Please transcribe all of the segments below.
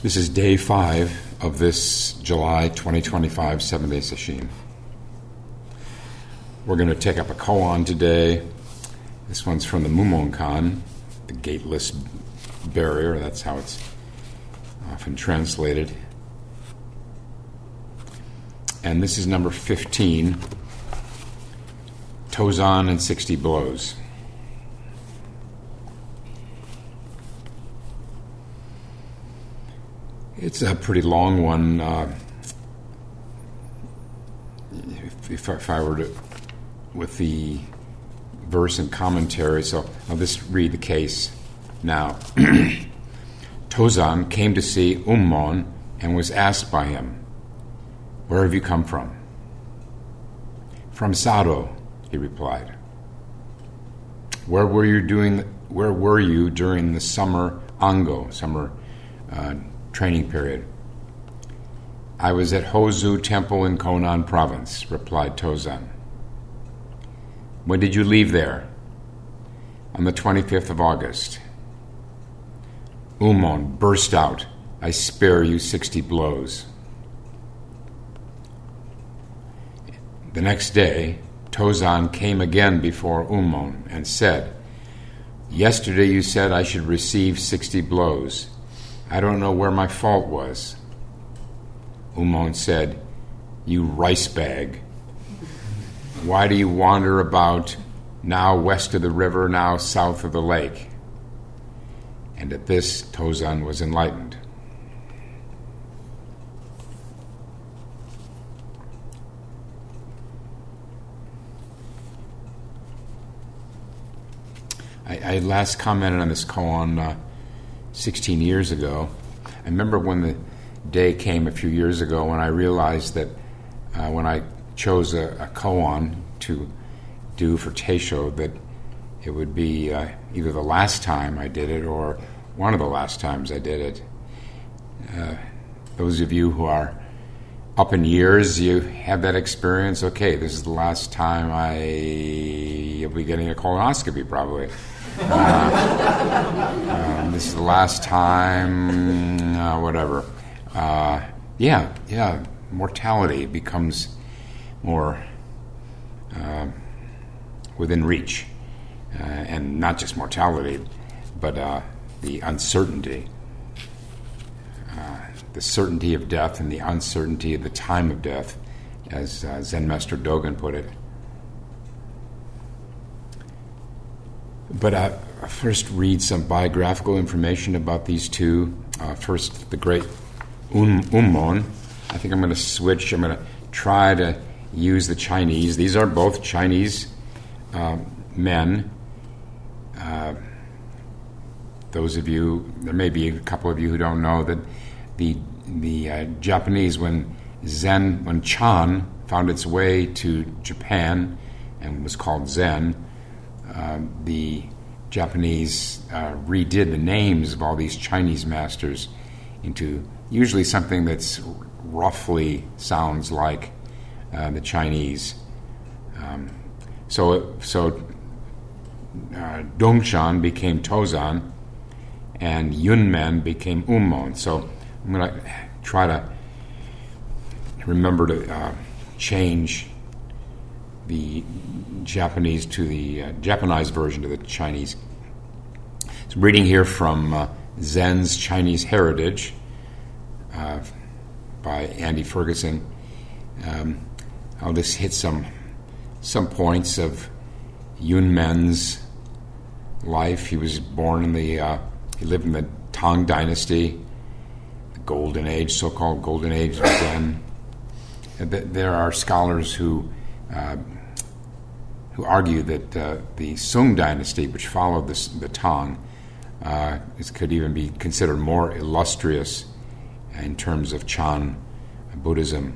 This is day 5 of this July 2025 7-day session. We're going to take up a koan today. This one's from the Mumonkan, the gateless barrier. That's how it's often translated. And this is number 15, Tozan and 60 blows. It's a pretty long one. If I were to, with the verse and commentary, so I'll just read the case now. Tozan came to see Mumonkan and was asked by him, "Where have you come from?" "From Sado," he replied. Where were you during the summer training period?" "I was at Hozu Temple in Konan Province," replied Tozan. "When did you leave there?" "On the 25th of August." Mumonkan burst out, "I spare you 60 blows." The next day, Tozan came again before Mumonkan and said, "Yesterday you said I should receive 60 blows. I don't know where my fault was." Mumonkan said, "You rice bag. Why do you wander about, now west of the river, now south of the lake?" And at this, Tozan was enlightened. I last commented on this koan 16 years ago. I remember when the day came a few years ago when I realized that when I chose a koan to do for Teisho, that it would be either the last time I did it or one of the last times I did it. Those of you who are up in years, you have that experience. Okay, this is the last time I'll be getting a colonoscopy probably. This is the last time, whatever. Mortality becomes more within reach. And not just mortality, but the uncertainty. The certainty of death and the uncertainty of the time of death, as Zen Master Dogen put it. But I'll first read some biographical information about these two. First, the great Mumonkan. I think I'm going to switch. I'm going to try to use the Chinese. These are both Chinese men. Those of you, there may be a couple of you who don't know that the Japanese, when Chan found its way to Japan and was called Zen, the Japanese redid the names of all these Chinese masters into usually something that's roughly sounds like the Chinese. So Dongshan became Tozan, and Yunmen became Mumonkan. So I'm going to try to remember to change the Japanese to the Japanized version to the Chinese. So I'm reading here from Zen's Chinese Heritage by Andy Ferguson. I'll just hit some points of Yunmen's life. He was born in he lived in the Tang Dynasty, the Golden Age, so-called Golden Age of Zen. There are scholars who argue that the Sung Dynasty, which followed the Tang, could even be considered more illustrious in terms of Chan Buddhism.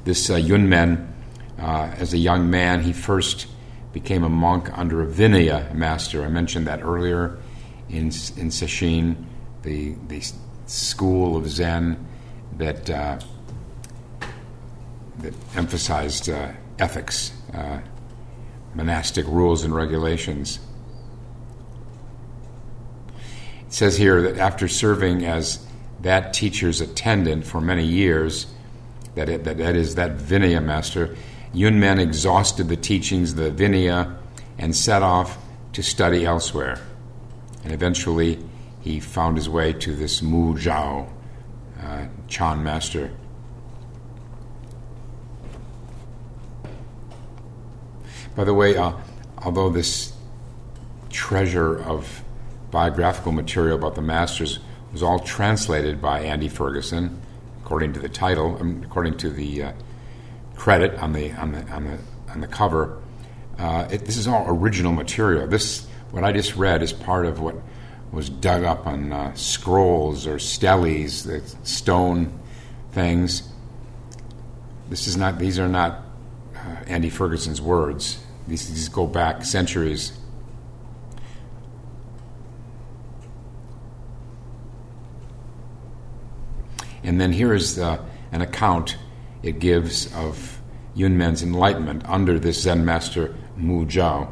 This Yunmen, as a young man, he first became a monk under a Vinaya master. I mentioned that earlier in Sesshin, the school of Zen that emphasized ethics. monastic rules and regulations. It says here that after serving as that teacher's attendant for many years, that is that Vinaya master, Yunmen exhausted the teachings of the Vinaya and set off to study elsewhere. And eventually he found his way to this Mu Zhao Chan master. By the way, although this treasure of biographical material about the masters was all translated by Andy Ferguson, according to the title, according to the credit on the cover, this is all original material. This, what I just read, is part of what was dug up on scrolls or steles, the stone things. These are not Andy Ferguson's words. These go back centuries. And then here is an account it gives of Yunmen's enlightenment under this Zen master Mu Zhao.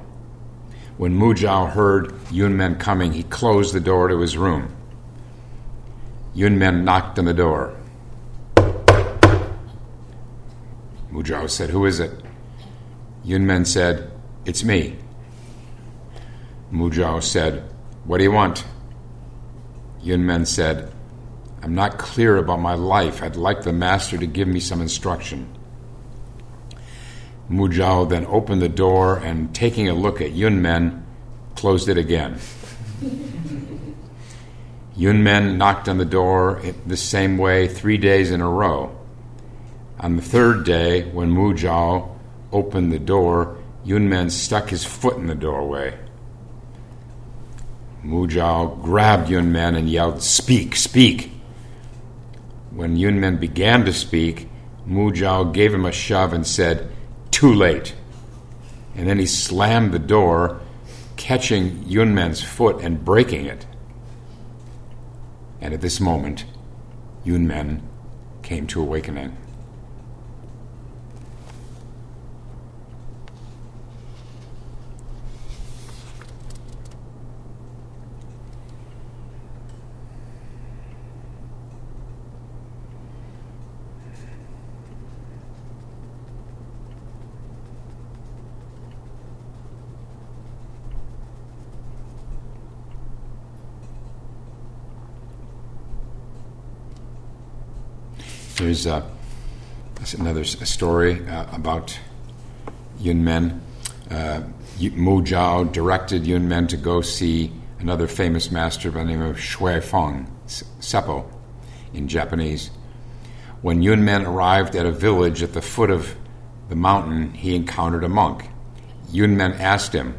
When Mu Zhao heard Yunmen coming, he closed the door to his room. Yunmen knocked on the door. Mu Zhao said, "Who is it?" Yunmen said, "It's me." Mu Zhao said, "What do you want?" Yunmen said, "I'm not clear about my life. I'd like the master to give me some instruction." Mu Zhao then opened the door and, taking a look at Yunmen, closed it again. Yunmen knocked on the door the same way 3 days in a row. On the third day, when Mu Zhao opened the door, Yunmen stuck his foot in the doorway. Mu Zhao grabbed Yunmen and yelled, "Speak, speak!" When Yunmen began to speak, Mu Zhao gave him a shove and said, "Too late." And then he slammed the door, catching Yunmen's foot and breaking it. And at this moment, Yunmen came to awakening. There's another story about Yunmen. Mu Zhao directed Yunmen to go see another famous master by the name of Shui Feng, Seppo, in Japanese. When Yunmen arrived at a village at the foot of the mountain, he encountered a monk. Yunmen asked him,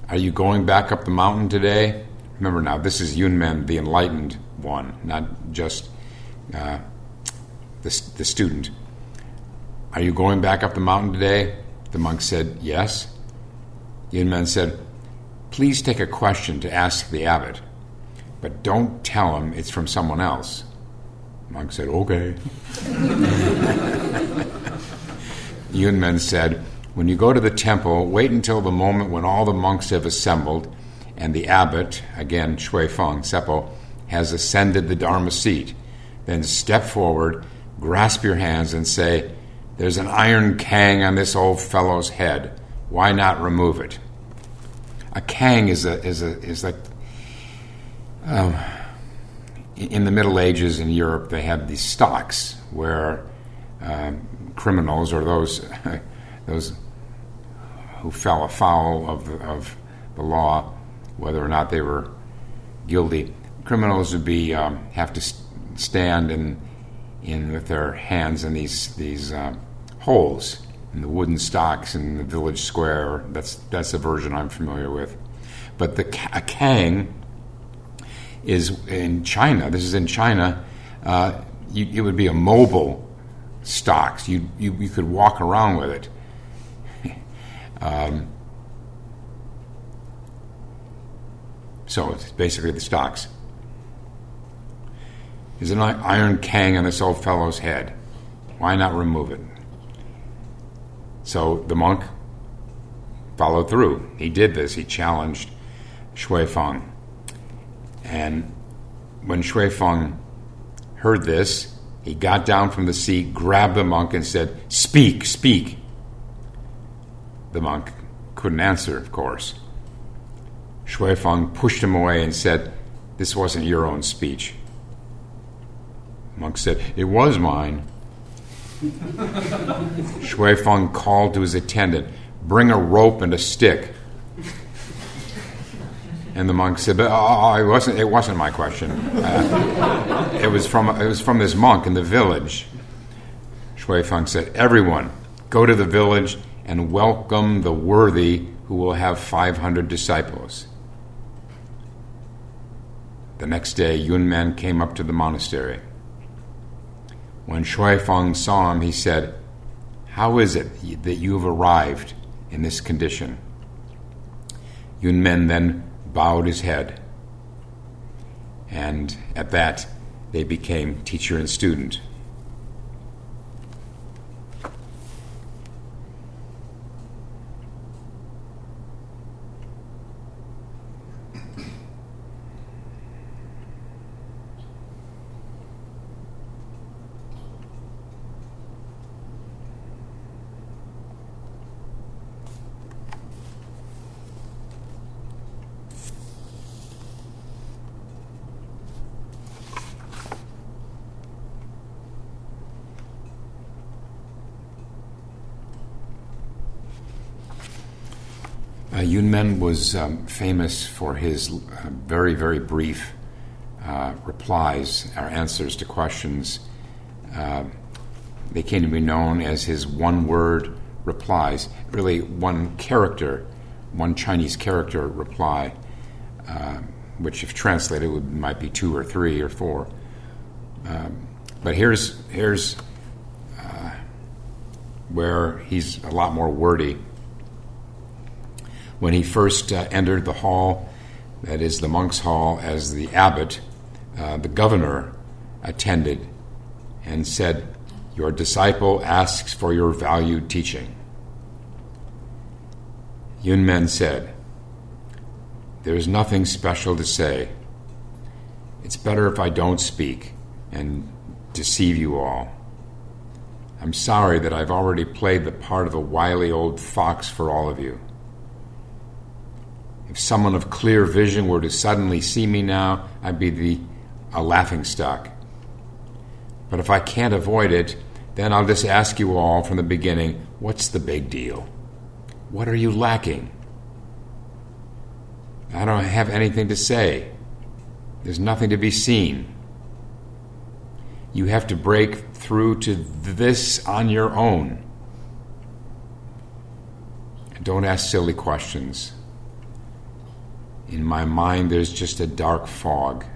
"Are you going back up the mountain today?" Remember now, this is Yunmen, the enlightened one, not just the student. "Are you going back up the mountain today?" The monk said, "Yes." Yunmen said, "Please take a question to ask the abbot, but don't tell him it's from someone else." The monk said, "Okay." Yunmen said, "When you go to the temple, wait until the moment when all the monks have assembled and the abbot," again Shui Feng, Seppo, "has ascended the Dharma seat. Then step forward, grasp your hands and say, 'There's an iron kang on this old fellow's head. Why not remove it?'" A kang is like in the Middle Ages in Europe, they had these stocks where criminals or those who fell afoul of the law, whether or not they were guilty, criminals would be have to stand in with their hands in these holes in the wooden stocks in the village square. That's the version I'm familiar with. But a kang is in China. This is in China. It would be a mobile stocks. You could walk around with it. So it's basically the stocks. There's an iron kang on this old fellow's head. Why not remove it? So the monk followed through. He did this. He challenged Shui Feng. And when Shui Feng heard this, he got down from the seat, grabbed the monk, and said, "Speak, speak." The monk couldn't answer, of course. Shui Feng pushed him away and said, "This wasn't your own speech." The monk said, "It was mine." Shui Feng called to his attendant, "Bring a rope and a stick." And the monk said, it wasn't my question. It was from this monk in the village." Shui Feng said, "Everyone, go to the village and welcome the worthy who will have 500 disciples." The next day, Yunmen came up to the monastery. When Shui Feng saw him, he said, "How is it that you have arrived in this condition?" Yunmen then bowed his head, and at that they became teacher and student. Yunmen was famous for his very, very brief replies, or answers to questions. They came to be known as his one-word replies, really one Chinese character reply, which if translated might be 2 or 3 or 4. But here's where he's a lot more wordy. When he first entered the hall, that is the monk's hall, as the abbot, the governor attended and said, "Your disciple asks for your valued teaching." Yunmen said, "There is nothing special to say. It's better if I don't speak and deceive you all. I'm sorry that I've already played the part of a wily old fox for all of you. If someone of clear vision were to suddenly see me now, I'd be a laughingstock. But if I can't avoid it, then I'll just ask you all from the beginning, what's the big deal? What are you lacking? I don't have anything to say. There's nothing to be seen. You have to break through to this on your own. Don't ask silly questions. In my mind, there's just a dark fog.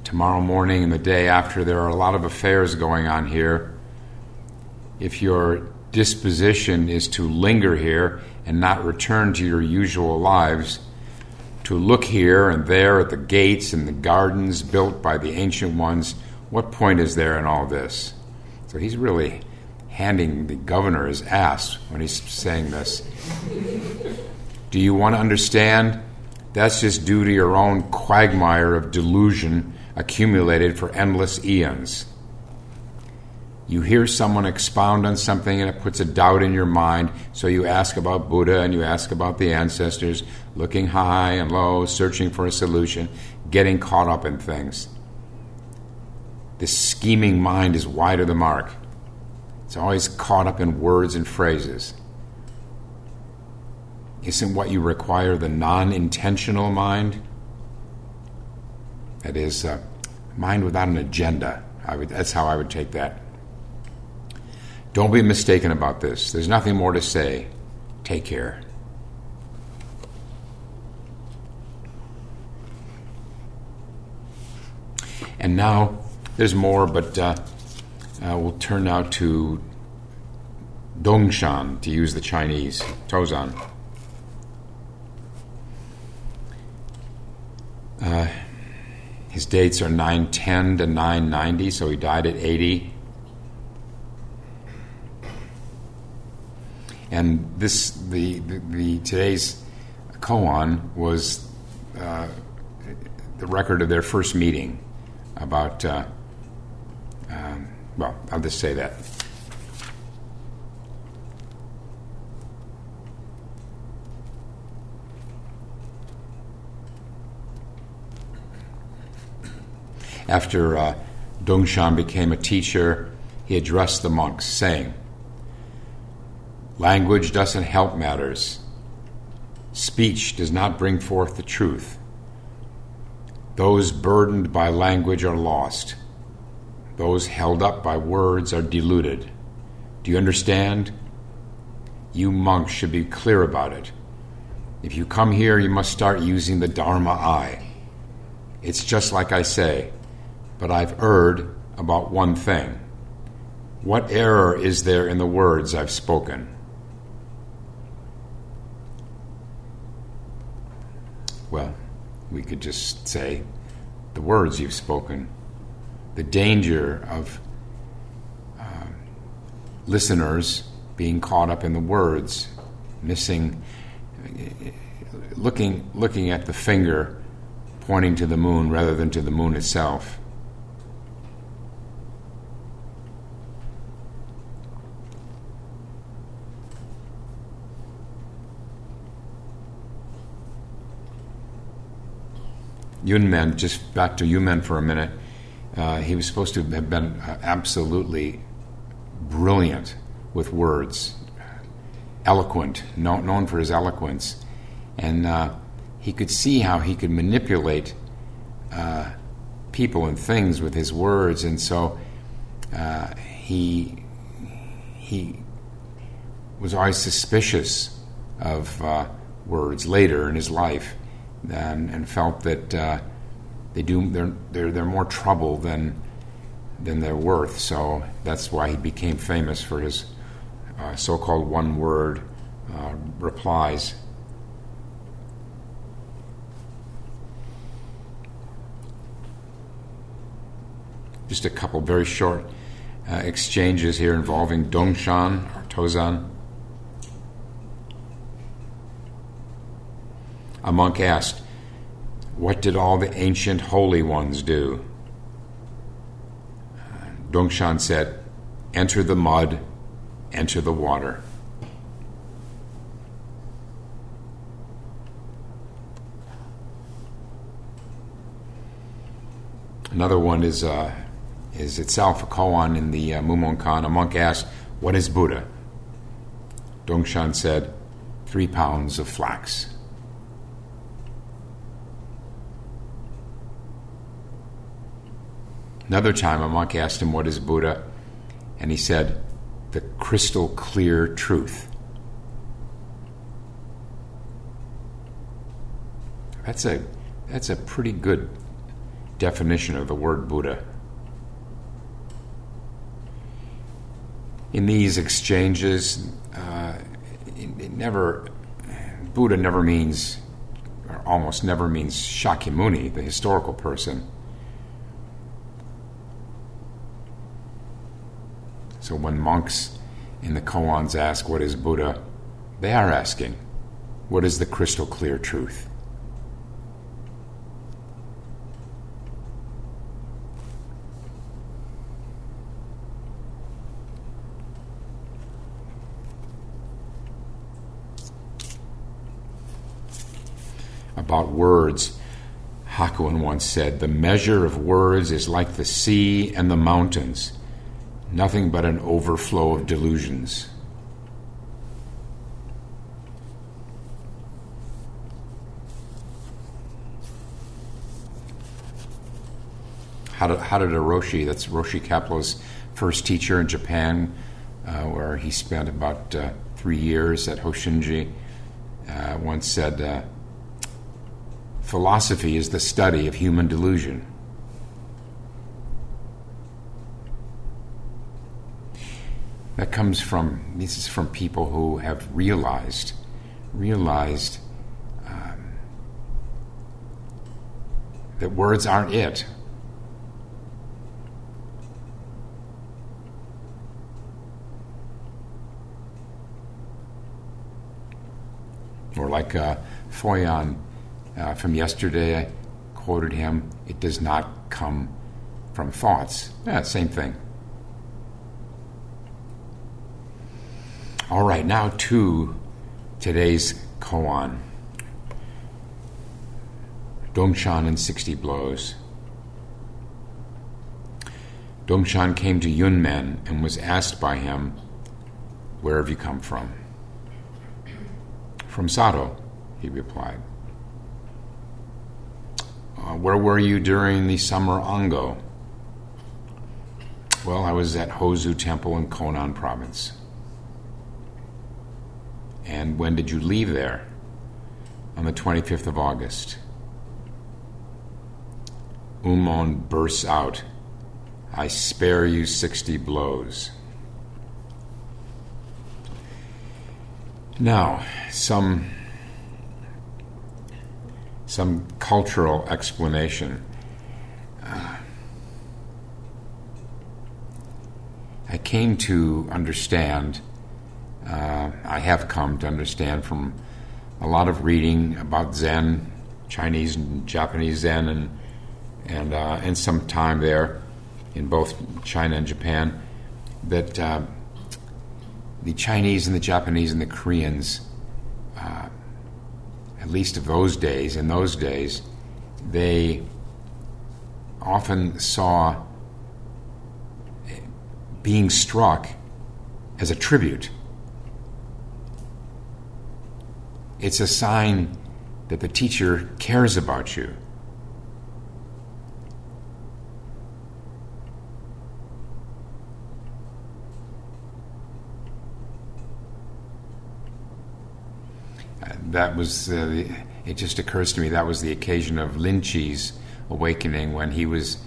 Tomorrow morning and the day after, there are a lot of affairs going on here. If your disposition is to linger here and not return to your usual lives, to look here and there at the gates and the gardens built by the ancient ones, what point is there in all this?" So he's really handing the governor his ass when he's saying this. "Do you want to understand? That's just due to your own quagmire of delusion accumulated for endless eons. You hear someone expound on something and it puts a doubt in your mind, so you ask about Buddha and you ask about the ancestors, looking high and low, searching for a solution, getting caught up in things. This scheming mind is wide of the mark. It's always caught up in words and phrases. Isn't what you require the non-intentional mind? That is, mind without an agenda. That's how I would take that. Don't be mistaken about this. There's nothing more to say. Take care." And now, there's more, but we'll turn now to Dongshan, to use the Chinese, Tozan. His dates are 910 to 990, so he died at 80. And the today's koan was the record of their first meeting about, I'll just say that. After Dongshan became a teacher, he addressed the monks, saying, "Language doesn't help matters. Speech does not bring forth the truth. Those burdened by language are lost. Those held up by words are deluded. Do you understand? You monks should be clear about it. If you come here, you must start using the Dharma eye. It's just like I say, but I've erred about one thing. What error is there in the words I've spoken?" Well, we could just say, the words you've spoken. The danger of listeners being caught up in the words, looking at the finger pointing to the moon rather than to the moon itself. Yunmen, just back to Yunmen for a minute, he was supposed to have been absolutely brilliant with words, eloquent, known for his eloquence, and he could see how he could manipulate people and things with his words, and so he was always suspicious of words later in his life, and felt that they're more trouble than they're worth. So that's why he became famous for his so-called one-word replies. Just a couple very short exchanges here involving Dongshan or Tozan. A monk asked, "What did all the ancient holy ones do?" Dongshan said, "Enter the mud, enter the water." Another one is itself a koan in the Mumonkan. A monk asked, "What is Buddha?" Dongshan said, 3 pounds of flax. Another time, a monk asked him, "What is Buddha?" And he said, "The crystal clear truth." That's a pretty good definition of the word Buddha. In these exchanges, Buddha never means, or almost never means, Shakyamuni, the historical person. So when monks in the koans ask, "What is Buddha?" they are asking, "What is the crystal clear truth?" About words, Hakuin once said, "The measure of words is like the sea and the mountains. Nothing but an overflow of delusions." Harada Roshi, that's Roshi Kapleau's first teacher in Japan, where he spent about 3 years at Hoshinji, once said, "Philosophy is the study of human delusion." This is from people who have realized that words aren't it. Or like Foyan from yesterday, I quoted him, it does not come from thoughts. Yeah, same thing. All right, now to today's koan. Dongshan in 60 blows. Dongshan came to Yunmen and was asked by him, "Where have you come from?" "From Sato," he replied. "Where were you during the summer Ango?" "Well, I was at Hozu Temple in Konan province." "And when did you leave there?" "On the 25th of August. Umon bursts out, "I spare you 60 blows." Now, some cultural explanation. I came to understand, I have come to understand from a lot of reading about Zen, Chinese and Japanese Zen, and some time there in both China and Japan, that the Chinese and the Japanese and the Koreans, at least in those days, they often saw being struck as a tribute. It's a sign that the teacher cares about you. That was, it just occurs to me, that was the occasion of Lin Chi's awakening, when he was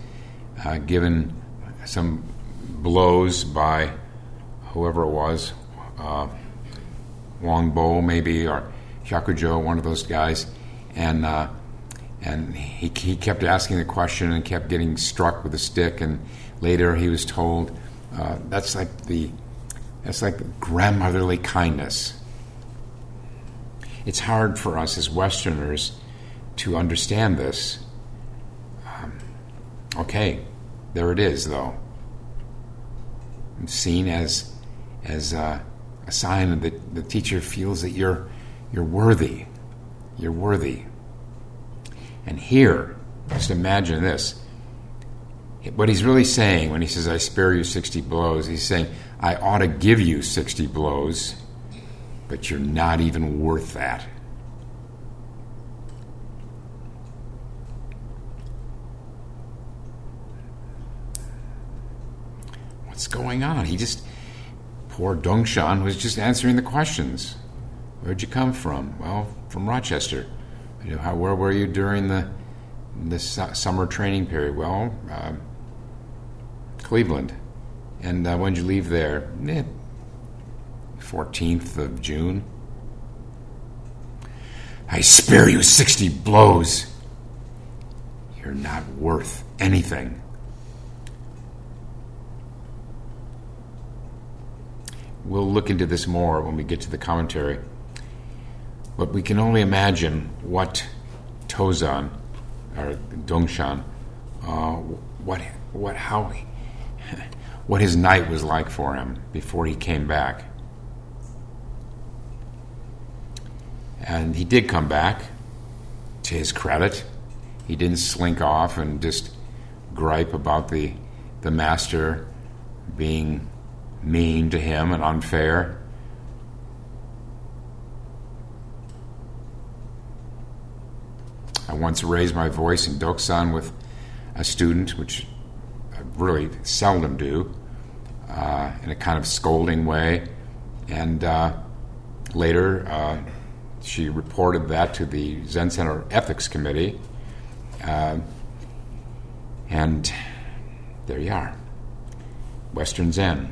given some blows by whoever it was, Wang Bo maybe, or Shakujo, one of those guys, and he kept asking the question and kept getting struck with a stick, and later he was told, that's like grandmotherly kindness. It's hard for us as Westerners to understand this. Okay, there it is, though. It's seen as a sign that the teacher feels that you're worthy. You're worthy. And here, just imagine this. What he's really saying when he says, "I spare you 60 blows," he's saying, I ought to give you 60 blows, but you're not even worth that. What's going on? Poor Dongshan was just answering the questions. Where'd you come from? Well, from Rochester. Where were you during the summer training period? Well, Cleveland. And when did you leave there? 14th of June. I spare you 60 blows. You're not worth anything. We'll look into this more when we get to the commentary. But we can only imagine what Tozan, or Dongshan, what his night was like for him before he came back. And he did come back, to his credit. He didn't slink off and just gripe about the master being mean to him and unfair. I once raised my voice in Doksan with a student, which I really seldom do, in a kind of scolding way. And later, she reported that to the Zen Center Ethics Committee. And there you are. Western Zen.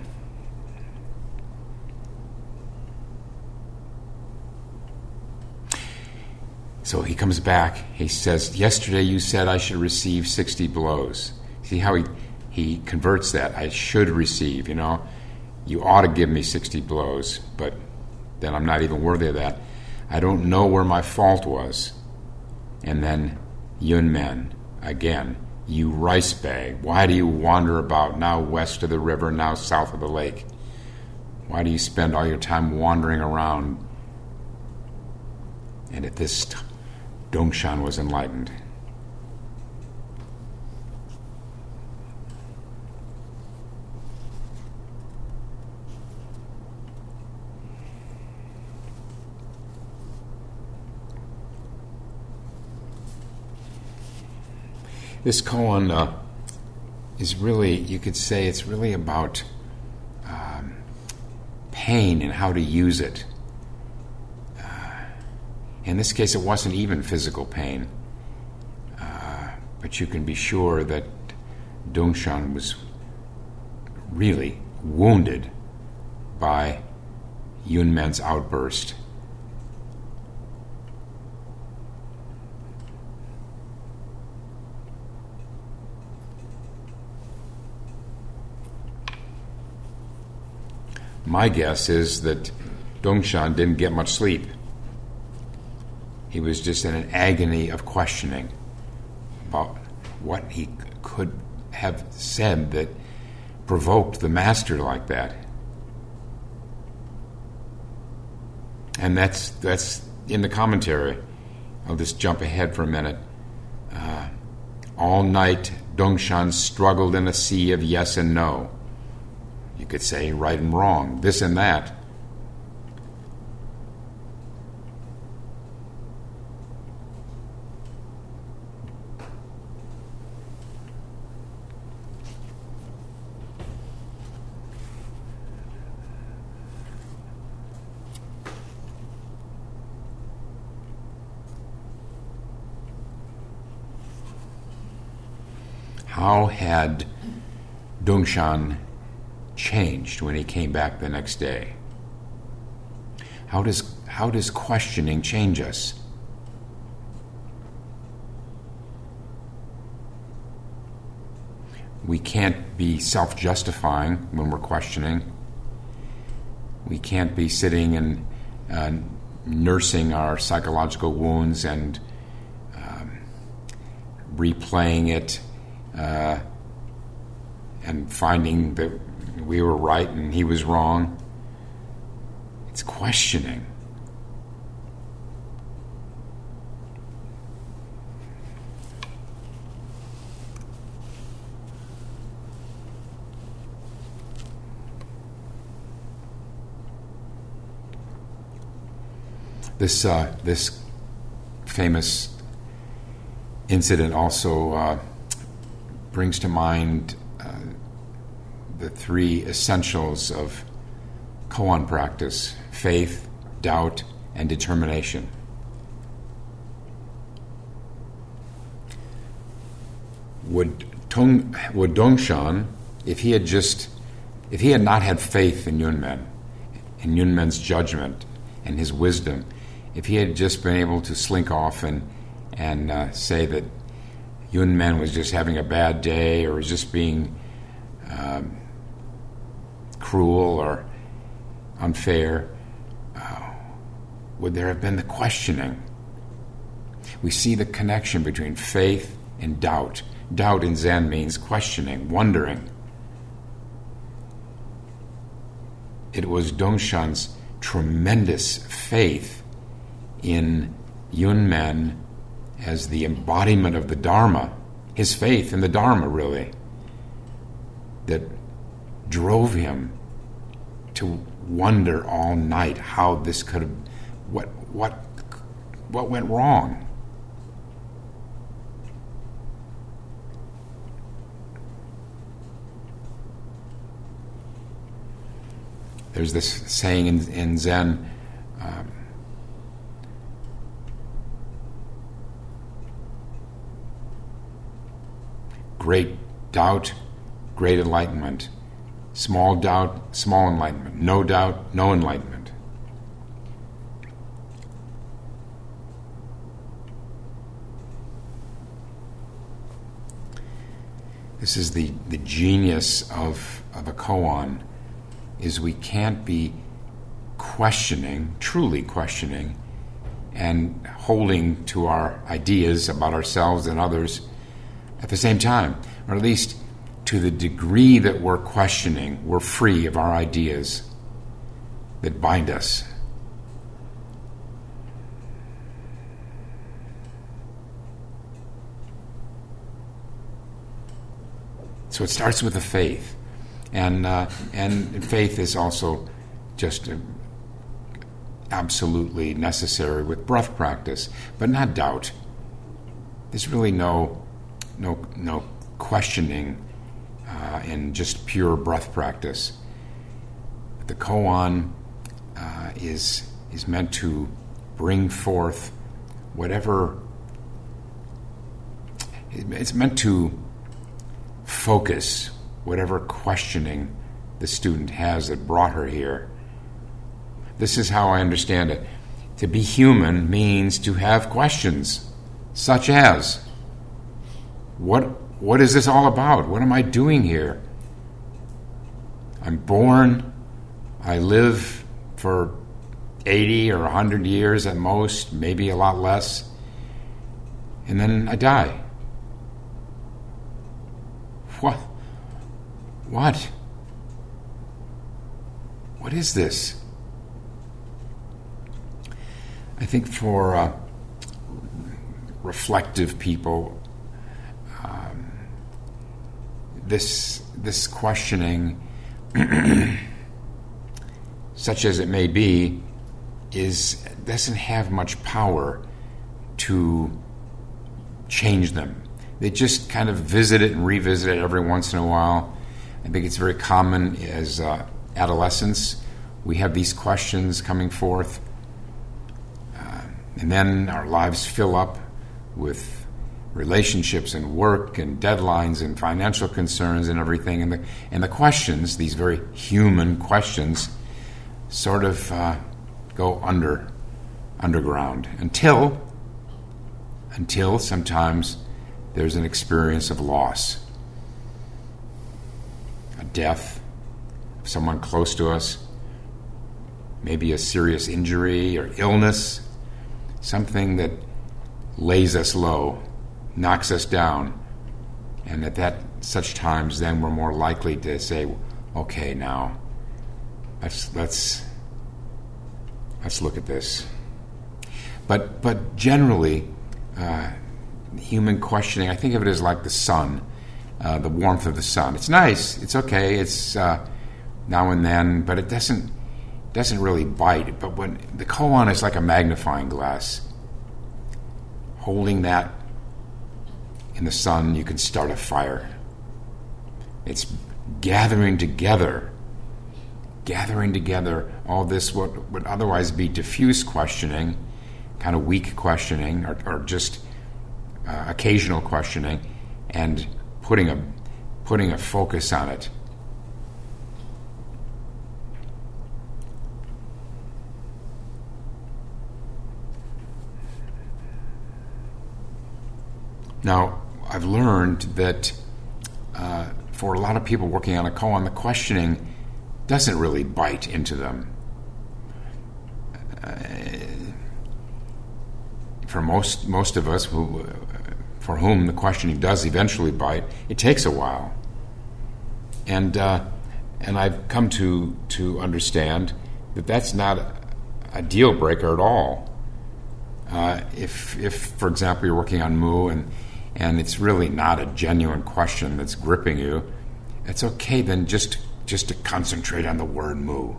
So he comes back. He says, yesterday you said I should receive 60 blows. See how he converts that. I should receive, you ought to give me 60 blows, but then I'm not even worthy of that. I don't know where my fault was. And then Yunmen again. You rice bag, why do you wander about, now west of the river, now south of the lake? Why do you spend all your time wandering around? And at this, Dongshan was enlightened. This koan is really, you could say, it's really about pain and how to use it. In this case, it wasn't even physical pain, but you can be sure that Dongshan was really wounded by Yunmen's outburst. My guess is that Dongshan didn't get much sleep. He was just in an agony of questioning about what he could have said that provoked the master like that. And that's in the commentary. I'll just jump ahead for a minute. All night, Dongshan struggled in a sea of yes and no. You could say right and wrong, this and that. How had Dongshan changed when he came back the next day? How does questioning change us? We can't be self-justifying when we're questioning. We can't be sitting and nursing our psychological wounds and replaying it and finding that we were right and he was wrong. It's questioning. This famous incident also brings to mind the three essentials of koan practice: faith, doubt, and determination. Would Dongshan, if he had not had faith in Yunmen's judgment and his wisdom, if he had just been able to slink off and say that Yunmen was just having a bad day or was just being cruel or unfair, would there have been the questioning? We see the connection between faith and doubt. Doubt in Zen means questioning, wondering. It was Dongshan's tremendous faith in Yunmen as the embodiment of the Dharma, his faith in the Dharma, really, that drove him to wonder all night how this could have, what went wrong. There's this saying in Zen, great doubt, great enlightenment. Small doubt, small enlightenment. No doubt, no enlightenment. This is the genius of a koan, is we can't be questioning, truly questioning, and holding to our ideas about ourselves and others at the same time, or at least to the degree that we're questioning, we're free of our ideas that bind us. So it starts with the faith, and faith is also just absolutely necessary with breath practice, but not doubt. There's really no questioning in just pure breath practice. The koan is meant to bring forth whatever. It's meant to focus whatever questioning the student has that brought her here. This is how I understand it. To be human means to have questions, such as, what is this all about? What am I doing here? I'm born, I live for 80 or 100 years at most, maybe a lot less, and then I die. What? What is this? I think for reflective people, this questioning, such as it may be, doesn't have much power to change them. They just kind of visit it and revisit it every once in a while. I think it's very common as adolescents. We have these questions coming forth, and then our lives fill up with relationships and work and deadlines and financial concerns and everything. And the questions, these very human questions, sort of go underground until sometimes there's an experience of loss, a death of someone close to us, maybe a serious injury or illness, something that lays us low, knocks us down, and at such times then we're more likely to say, okay, now let's look at this. But generally, human questioning, I think of it as like the sun, the warmth of the sun. It's nice, it's okay, it's now and then, but it doesn't really bite. But when the koan is like a magnifying glass, holding that in the sun, you can start a fire. It's gathering together all this what would otherwise be diffuse questioning, kind of weak questioning, or just occasional questioning, and putting a focus on it. Now, I've learned that for a lot of people working on a koan, the questioning doesn't really bite into them. For most of us for whom the questioning does eventually bite, it takes a while. And I've come to understand that that's not a deal breaker at all. If for example, you're working on mu and it's really not a genuine question that's gripping you, it's okay then just to concentrate on the word mu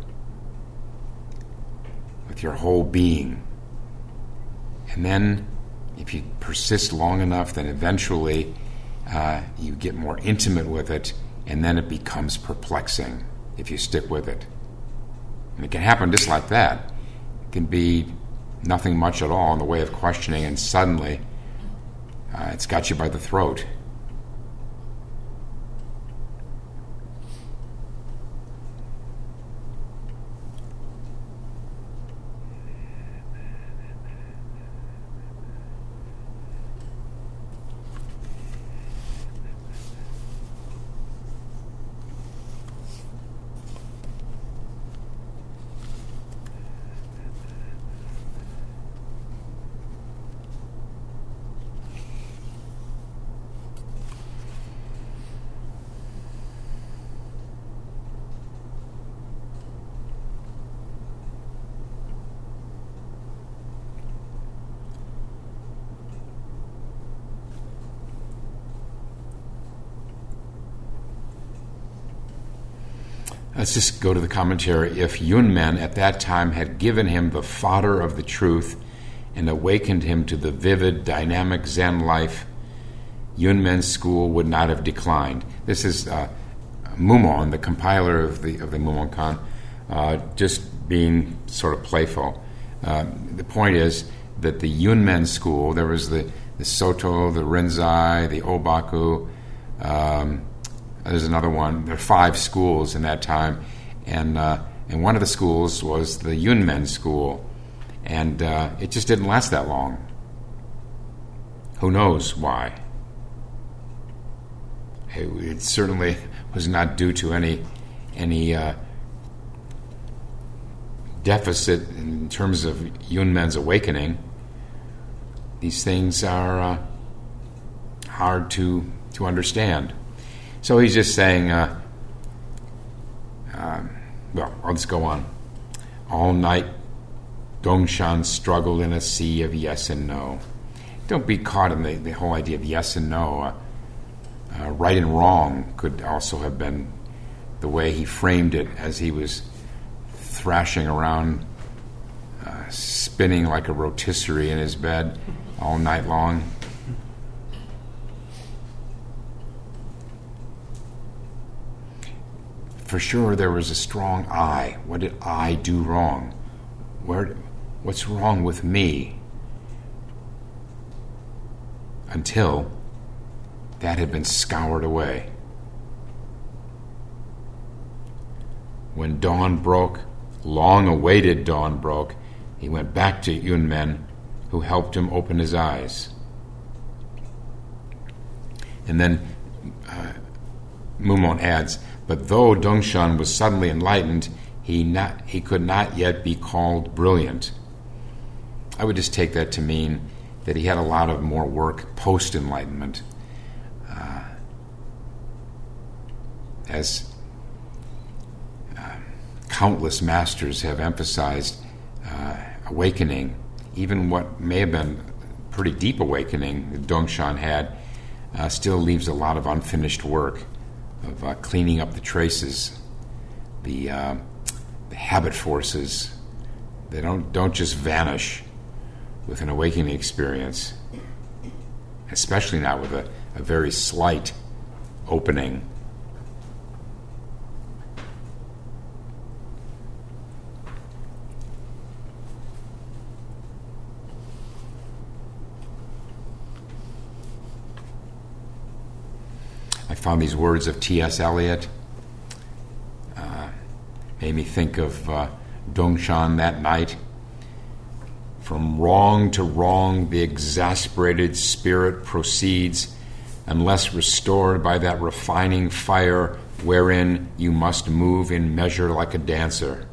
with your whole being. And then if you persist long enough, then eventually you get more intimate with it, and then it becomes perplexing if you stick with it. And it can happen just like that. It can be nothing much at all in the way of questioning, and suddenly it's got you by the throat. Let's just go to the commentary. If Yunmen at that time had given him the fodder of the truth and awakened him to the vivid, dynamic Zen life, Yunmen's school would not have declined. This is Mumon, the compiler of the Mumonkan, just being sort of playful. The point is that the Yunmen school, there was the Soto, the Rinzai, the Obaku, there's another one. There are 5 schools in that time, and one of the schools was the Yunmen school, and it just didn't last that long. Who knows why? It certainly was not due to any deficit in terms of Yunmen's awakening. These things are hard to understand. So he's just saying, well, let's go on. All night, Dongshan struggled in a sea of yes and no. Don't be caught in the whole idea of yes and no. Right and wrong could also have been the way he framed it as he was thrashing around, spinning like a rotisserie in his bed all night long. For sure, there was a strong I. What did I do wrong? What's wrong with me? Until that had been scoured away. When dawn broke, long-awaited dawn broke, he went back to Yunmen, who helped him open his eyes. And then Mumon adds, but though Dongshan was suddenly enlightened, he could not yet be called brilliant. I would just take that to mean that he had a lot of more work post-enlightenment. As countless masters have emphasized, awakening, even what may have been pretty deep awakening that Dongshan had, still leaves a lot of unfinished work of cleaning up the traces, the habit forces. They don't just vanish with an awakening experience, especially not with a very slight opening. I found these words of T.S. Eliot, made me think of Dongshan that night. From wrong to wrong the exasperated spirit proceeds, unless restored by that refining fire wherein you must move in measure like a dancer.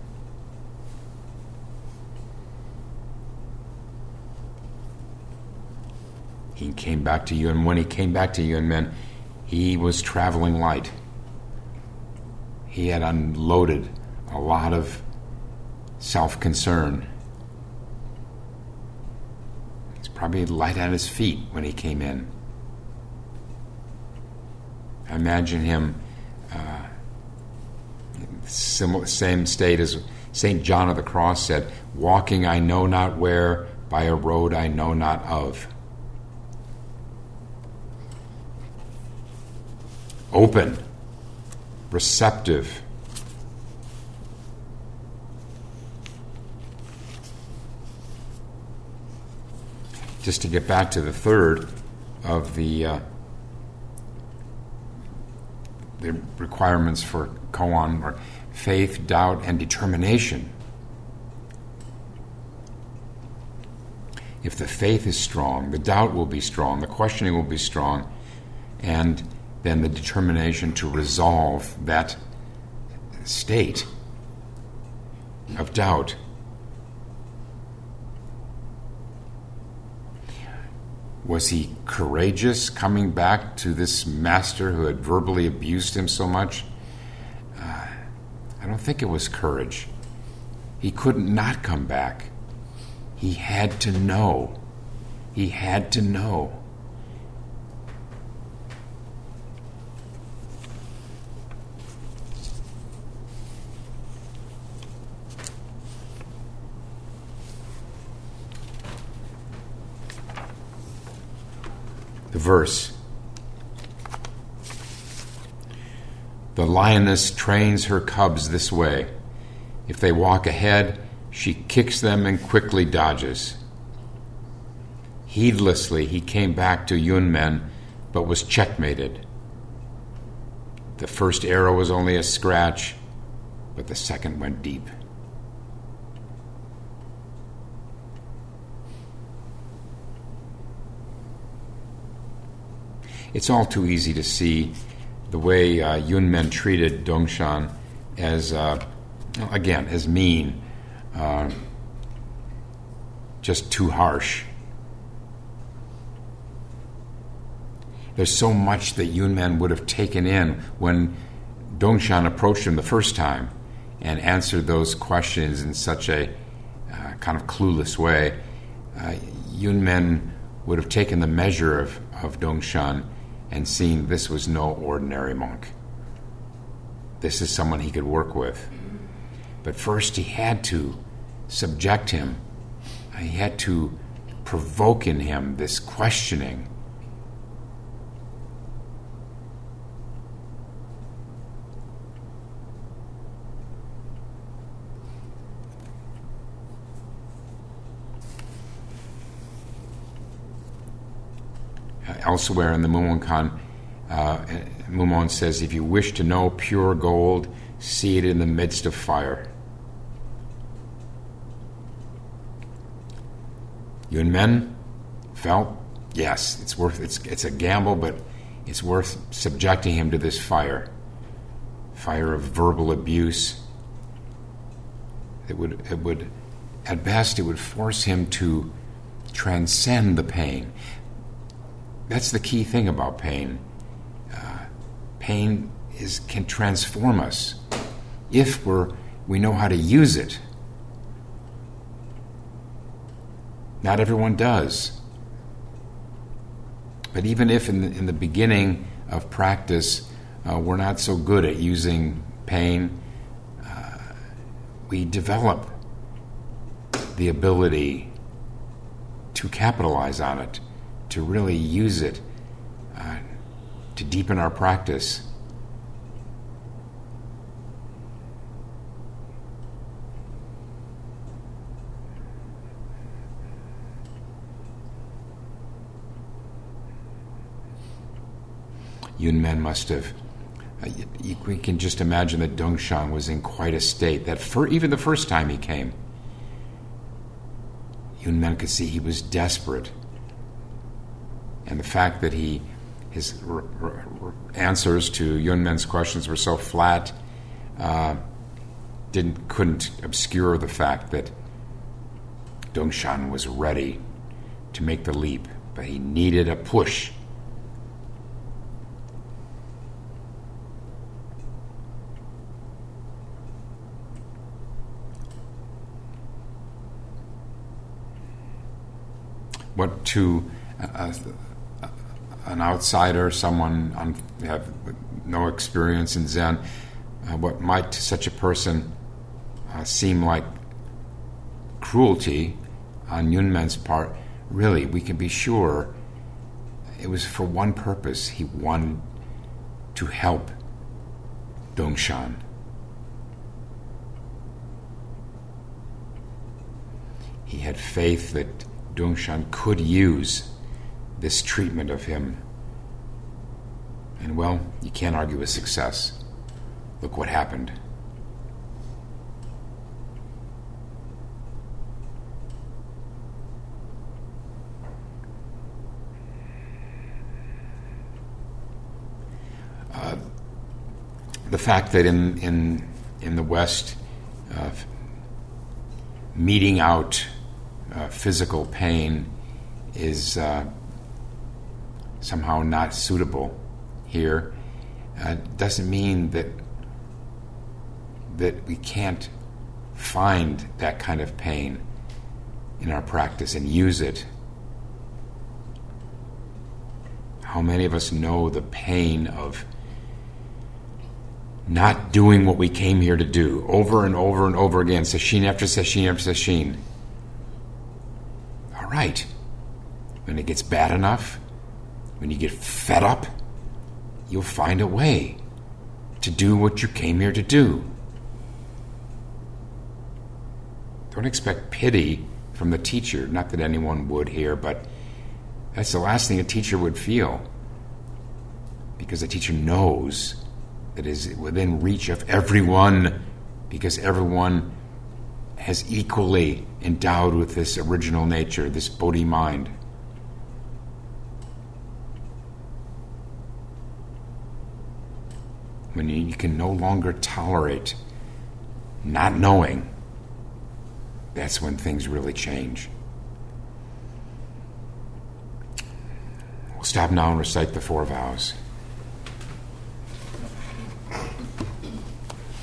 He came back to you, and when he came back to you, and men, he was traveling light. He had unloaded a lot of self-concern. He's probably light on his feet when he came in. I imagine him same state as St. John of the Cross said, walking I know not where, by a road I know not of. Open, receptive. Just to get back to the third of the requirements for koan, or faith, doubt, and determination. If the faith is strong, the doubt will be strong, the questioning will be strong, and then the determination to resolve that state of doubt. Was he courageous coming back to this master who had verbally abused him so much? I don't think it was courage. He couldn't not come back. He had to know. He had to know. The verse. The lioness trains her cubs this way. If they walk ahead, she kicks them and quickly dodges. Heedlessly, he came back to Yunmen, but was checkmated. The first arrow was only a scratch, but the second went deep. It's all too easy to see the way Yunmen treated Dongshan as, again, as mean, just too harsh. There's so much that Yunmen would have taken in when Dongshan approached him the first time and answered those questions in such a kind of clueless way. Yunmen would have taken the measure of Dongshan and seen this was no ordinary monk. This is someone he could work with. But first he had to subject him. He had to provoke in him this questioning. Elsewhere in the Mumonkan, Mumon says, if you wish to know pure gold, see it in the midst of fire. Yunmen felt, yes, it's a gamble, but it's worth subjecting him to this fire of verbal abuse. It would, at best, it would force him to transcend the pain. That's the key thing about pain. Pain can transform us if we know how to use it. Not everyone does. But even if in the beginning of practice we're not so good at using pain, we develop the ability to capitalize on it, to really use it, to deepen our practice. Yunmen must have, we can just imagine that Dongshan was in quite a state, that even the first time he came, Yunmen could see he was desperate. And the fact that his answers to Yunmen's questions were so flat couldn't obscure the fact that Dongshan was ready to make the leap, but he needed a push. What to an outsider, someone have no experience in Zen, what might to such a person seem like cruelty on Yunmen's part, really, we can be sure it was for one purpose. He wanted to help Dongshan. He had faith that Dongshan could use this treatment of him. And well, you can't argue with success. Look what happened. The fact that in the West, meting out physical pain is somehow not suitable here doesn't mean that we can't find that kind of pain in our practice and use it. How many of us know the pain of not doing what we came here to do over and over and over again, sesshin after sesshin after sesshin? All right. When it gets bad enough, when you get fed up, you'll find a way to do what you came here to do. Don't expect pity from the teacher. Not that anyone would here, but that's the last thing a teacher would feel. Because the teacher knows that it is within reach of everyone, because everyone has equally endowed with this original nature, this Bodhi mind. When you can no longer tolerate not knowing, that's when things really change. We'll stop now and recite the 4 vows.